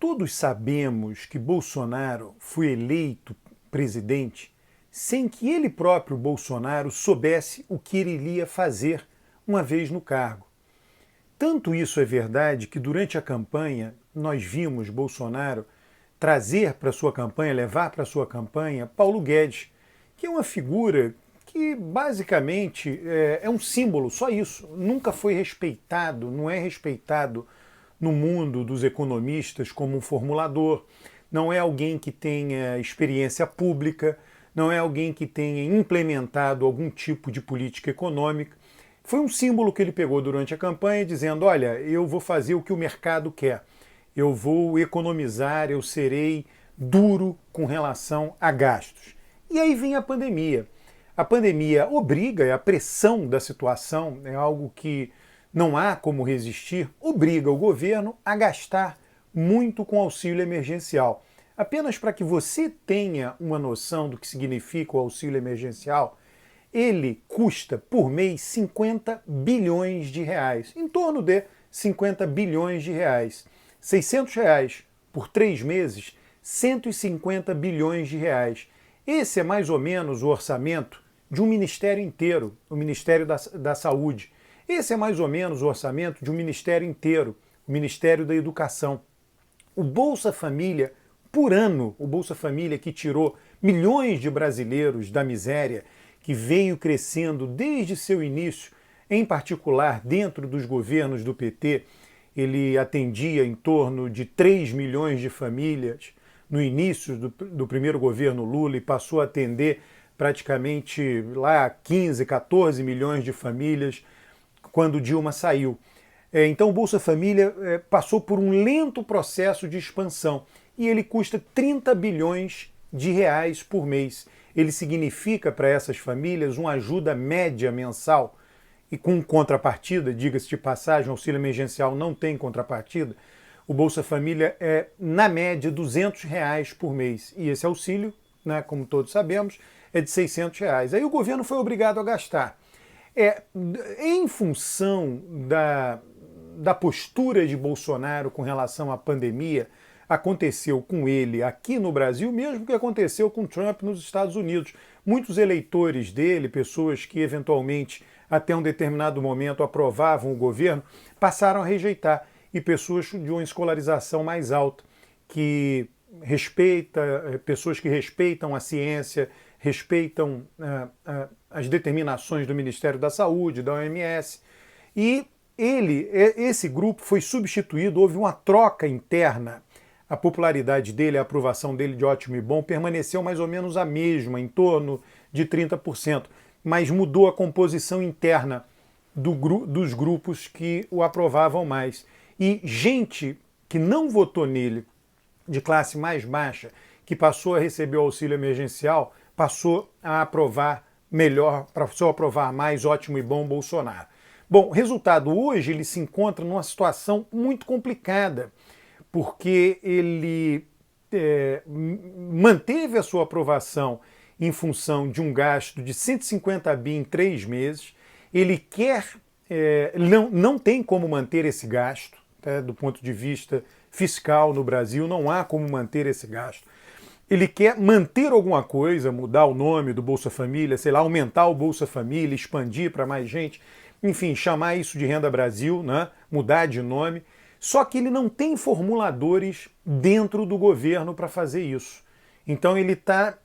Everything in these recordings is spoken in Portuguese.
Todos sabemos que Bolsonaro foi eleito presidente sem que ele próprio, Bolsonaro, soubesse o que ele iria fazer uma vez no cargo. Tanto isso é verdade que durante a campanha nós vimos Bolsonaro trazer para sua campanha, levar para sua campanha Paulo Guedes, que é uma figura que basicamente é um símbolo, só isso. Nunca foi respeitado, não é respeitado no mundo dos economistas como um formulador, não é alguém que tenha experiência pública, não é alguém que tenha implementado algum tipo de política econômica. Foi um símbolo que ele pegou durante a campanha, dizendo: olha, eu vou fazer o que o mercado quer, eu vou economizar, eu serei duro com relação a gastos. E aí vem a pandemia. A pandemia obriga, a pressão da situação é algo que não há como resistir, obriga o governo a gastar muito com auxílio emergencial. Apenas para que você tenha uma noção do que significa o auxílio emergencial, ele custa por mês 50 bilhões de reais, em torno de 50 bilhões de reais. R$ 600 por 3 meses, 150 bilhões de reais. Esse é mais ou menos o orçamento de um ministério inteiro, o Ministério da Saúde. Esse é mais ou menos o orçamento de um ministério inteiro, o Ministério da Educação. O Bolsa Família, por ano, o Bolsa Família que tirou milhões de brasileiros da miséria, que veio crescendo desde seu início, em particular dentro dos governos do PT, ele atendia em torno de 3 milhões de famílias no início do primeiro governo Lula e passou a atender praticamente lá 15, 14 milhões de famílias quando Dilma saiu. Então o Bolsa Família passou por um lento processo de expansão e ele custa 30 bilhões de reais por mês. Ele significa para essas famílias uma ajuda média mensal e com contrapartida, diga-se de passagem, o auxílio emergencial não tem contrapartida. O Bolsa Família é, na média, R$ 200 por mês. E esse auxílio, né, como todos sabemos, é de R$ 600. Aí o governo foi obrigado a gastar. Em função da postura de Bolsonaro com relação à pandemia, aconteceu com ele aqui no Brasil, mesmo que aconteceu com Trump nos Estados Unidos. Muitos eleitores dele, pessoas que eventualmente até um determinado momento aprovavam o governo, passaram a rejeitar. E pessoas de uma escolarização mais alta, pessoas que respeitam a ciência, respeitam as determinações do Ministério da Saúde, da OMS. E esse grupo foi substituído, houve uma troca interna. A popularidade dele, a aprovação dele de ótimo e bom permaneceu mais ou menos a mesma, em torno de 30%, mas mudou a composição interna dos grupos que o aprovavam mais. E gente que não votou nele, de classe mais baixa, que passou a receber o auxílio emergencial, passou a aprovar melhor, passou a aprovar mais ótimo e bom Bolsonaro. Bom, resultado, hoje ele se encontra numa situação muito complicada, porque ele manteve a sua aprovação em função de um gasto de 150 bi em 3 meses, ele quer, não tem como manter esse gasto, do ponto de vista fiscal no Brasil, não há como manter esse gasto. Ele quer manter alguma coisa, mudar o nome do Bolsa Família, sei lá, aumentar o Bolsa Família, expandir para mais gente, enfim, chamar isso de Renda Brasil, né? Mudar de nome. Só que ele não tem formuladores dentro do governo para fazer isso. Então ele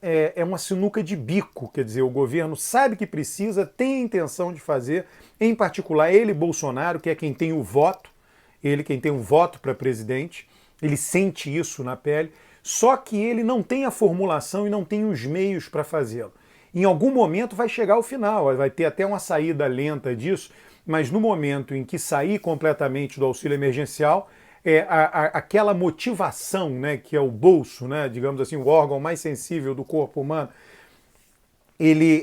é uma sinuca de bico, quer dizer, o governo sabe que precisa, tem a intenção de fazer, em particular ele, Bolsonaro, que é quem tem o voto, ele quem tem um voto para presidente, ele sente isso na pele, só que ele não tem a formulação e não tem os meios para fazê-lo. Em algum momento vai chegar ao final, vai ter até uma saída lenta disso, mas no momento em que sair completamente do auxílio emergencial, aquela motivação, né, que é o bolso, né, digamos assim, o órgão mais sensível do corpo humano,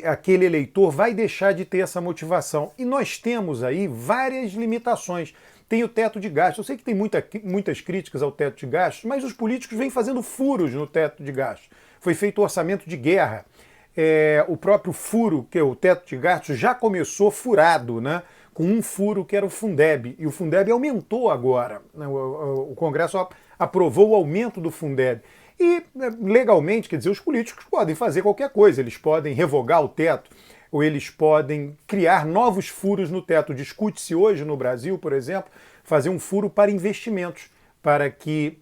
aquele eleitor vai deixar de ter essa motivação. E nós temos aí várias limitações. Tem o teto de gastos. Eu sei que tem muitas críticas ao teto de gastos, mas os políticos vêm fazendo furos no teto de gastos. Foi feito o orçamento de guerra. O próprio furo, que é o teto de gastos, já começou furado, né? com um furo que era o Fundeb, e o Fundeb aumentou agora, né? O Congresso aprovou o aumento do Fundeb. E, legalmente, quer dizer, os políticos podem fazer qualquer coisa, eles podem revogar o teto, ou eles podem criar novos furos no teto. Discute-se hoje no Brasil, por exemplo, fazer um furo para investimentos, para que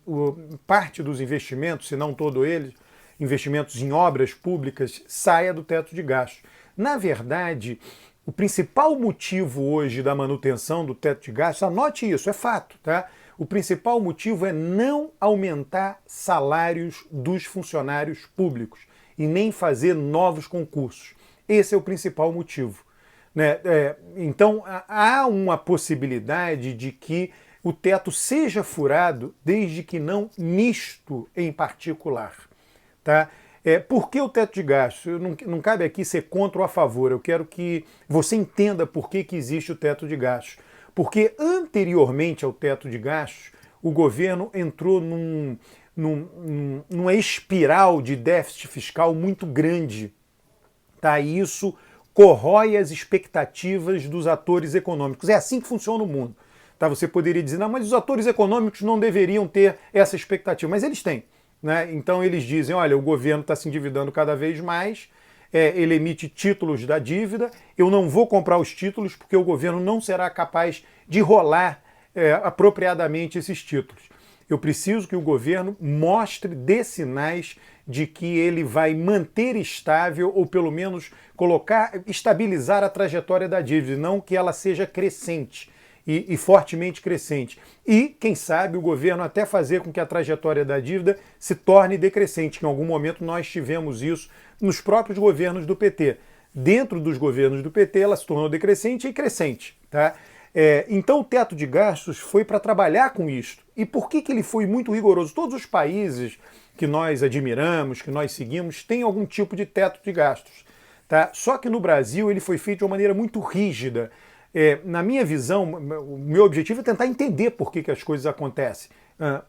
parte dos investimentos, se não todo eles, investimentos em obras públicas, saia do teto de gastos. Na verdade, o principal motivo hoje da manutenção do teto de gastos, anote isso, é fato, tá? O principal motivo é não aumentar salários dos funcionários públicos e nem fazer novos concursos. Esse é o principal motivo, né? Então, há uma possibilidade de que o teto seja furado, desde que não nisto em particular. Tá? Por que o teto de gastos? Não cabe aqui ser contra ou a favor, eu quero que você entenda por que existe o teto de gastos. Porque anteriormente ao teto de gastos, o governo entrou numa espiral de déficit fiscal muito grande. Tá? E isso corrói as expectativas dos atores econômicos. É assim que funciona o mundo. Tá? Você poderia dizer, não, mas os atores econômicos não deveriam ter essa expectativa, mas eles têm. Né? Então eles dizem, olha, o governo está se endividando cada vez mais, ele emite títulos da dívida, eu não vou comprar os títulos porque o governo não será capaz de rolar apropriadamente esses títulos. Eu preciso que o governo dê sinais de que ele vai manter estável ou pelo menos estabilizar a trajetória da dívida, não que ela seja crescente. E fortemente crescente. E, quem sabe, o governo até fazer com que a trajetória da dívida se torne decrescente, que em algum momento nós tivemos isso nos próprios governos do PT. Dentro dos governos do PT, ela se tornou decrescente e crescente. Tá? Então, o teto de gastos foi para trabalhar com isto. E por que ele foi muito rigoroso? Todos os países que nós admiramos, que nós seguimos, têm algum tipo de teto de gastos. Tá? Só que no Brasil ele foi feito de uma maneira muito rígida. Na minha visão, o meu objetivo é tentar entender por que as coisas acontecem.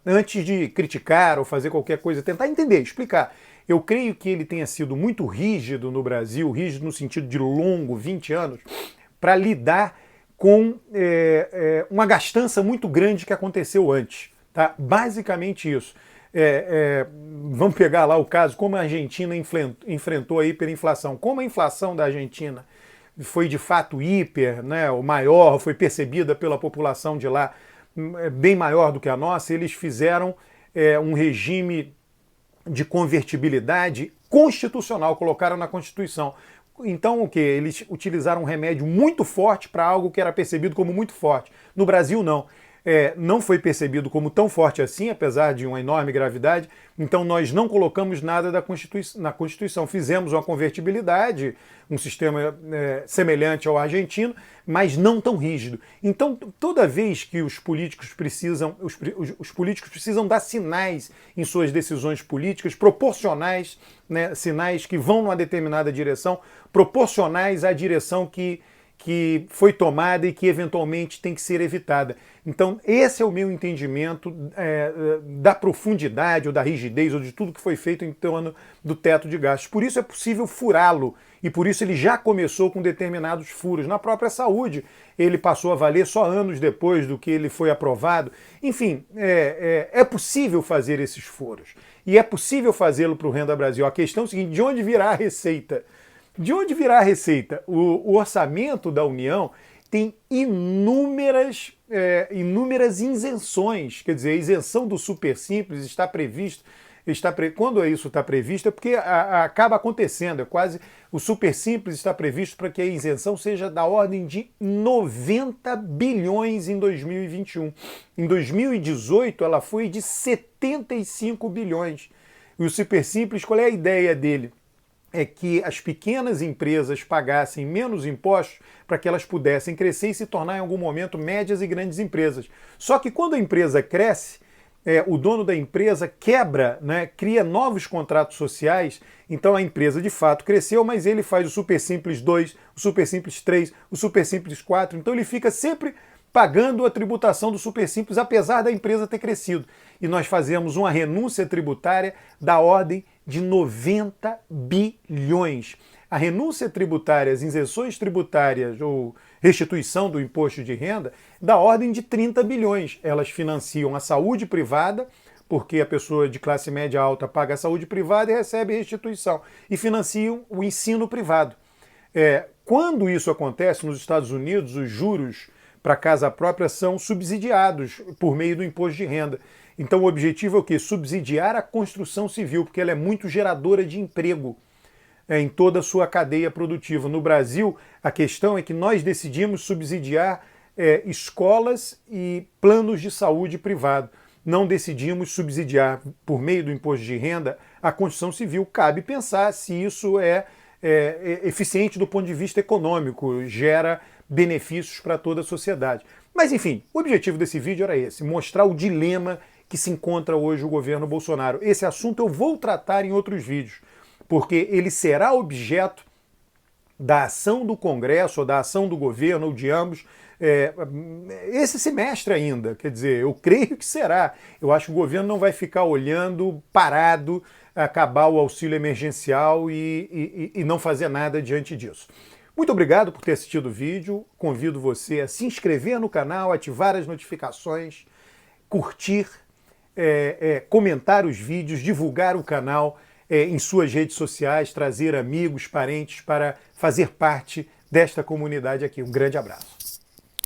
Antes de criticar ou fazer qualquer coisa, tentar entender, explicar. Eu creio que ele tenha sido muito rígido no Brasil, rígido no sentido de longo, 20 anos, para lidar com uma gastança muito grande que aconteceu antes. Tá? Basicamente isso. Vamos pegar lá o caso, como a Argentina enfrentou a hiperinflação. Como a inflação da Argentina foi de fato hiper, né, o maior, foi percebida pela população de lá bem maior do que a nossa, eles fizeram um regime de convertibilidade constitucional, colocaram na Constituição. Então o que? Eles utilizaram um remédio muito forte para algo que era percebido como muito forte. No Brasil não. Não foi percebido como tão forte assim, apesar de uma enorme gravidade, então nós não colocamos nada na Constituição. Fizemos uma convertibilidade, um sistema semelhante ao argentino, mas não tão rígido. Então, toda vez que os políticos precisam dar sinais em suas decisões políticas, proporcionais, né, sinais que vão numa determinada direção, proporcionais à direção que foi tomada e que eventualmente tem que ser evitada. Então, esse é o meu entendimento da profundidade ou da rigidez ou de tudo que foi feito em torno do teto de gastos. Por isso é possível furá-lo e por isso ele já começou com determinados furos. Na própria saúde, ele passou a valer só anos depois do que ele foi aprovado. Enfim, é possível fazer esses furos. E é possível fazê-lo para o Renda Brasil. A questão é o seguinte, de onde virá a receita? De onde virá a receita? O orçamento da União tem inúmeras isenções, quer dizer, a isenção do Supersimples está previsto. Quando isso está previsto é porque acaba acontecendo, o Supersimples está previsto para que a isenção seja da ordem de 90 bilhões em 2021. Em 2018 ela foi de 75 bilhões. E o Supersimples, qual é a ideia dele? É que as pequenas empresas pagassem menos impostos para que elas pudessem crescer e se tornar em algum momento médias e grandes empresas. Só que quando a empresa cresce, o dono da empresa quebra, né, cria novos contratos sociais, então a empresa de fato cresceu, mas ele faz o Supersimples 2, o Supersimples 3, o Supersimples 4, então ele fica sempre pagando a tributação do Supersimples, apesar da empresa ter crescido. E nós fazemos uma renúncia tributária da ordem de 90 bilhões. A renúncia tributária, as isenções tributárias ou restituição do imposto de renda da ordem de 30 bilhões. Elas financiam a saúde privada, porque a pessoa de classe média alta paga a saúde privada e recebe restituição, e financiam o ensino privado. Quando isso acontece nos Estados Unidos, os juros para casa própria são subsidiados por meio do imposto de renda. Então o objetivo é o quê? Subsidiar a construção civil, porque ela é muito geradora de emprego em toda a sua cadeia produtiva. No Brasil, a questão é que nós decidimos subsidiar escolas e planos de saúde privado. Não decidimos subsidiar, por meio do imposto de renda, a construção civil. Cabe pensar se isso é eficiente do ponto de vista econômico, gera benefícios para toda a sociedade. Mas, enfim, o objetivo desse vídeo era esse, mostrar o dilema que se encontra hoje o governo Bolsonaro. Esse assunto eu vou tratar em outros vídeos, porque ele será objeto da ação do Congresso, ou da ação do governo, ou de ambos, esse semestre ainda. Quer dizer, eu creio que será. Eu acho que o governo não vai ficar olhando, parado, acabar o auxílio emergencial e não fazer nada diante disso. Muito obrigado por ter assistido o vídeo. Convido você a se inscrever no canal, ativar as notificações, curtir, comentar os vídeos, divulgar o canal em suas redes sociais, trazer amigos, parentes para fazer parte desta comunidade aqui. Um grande abraço.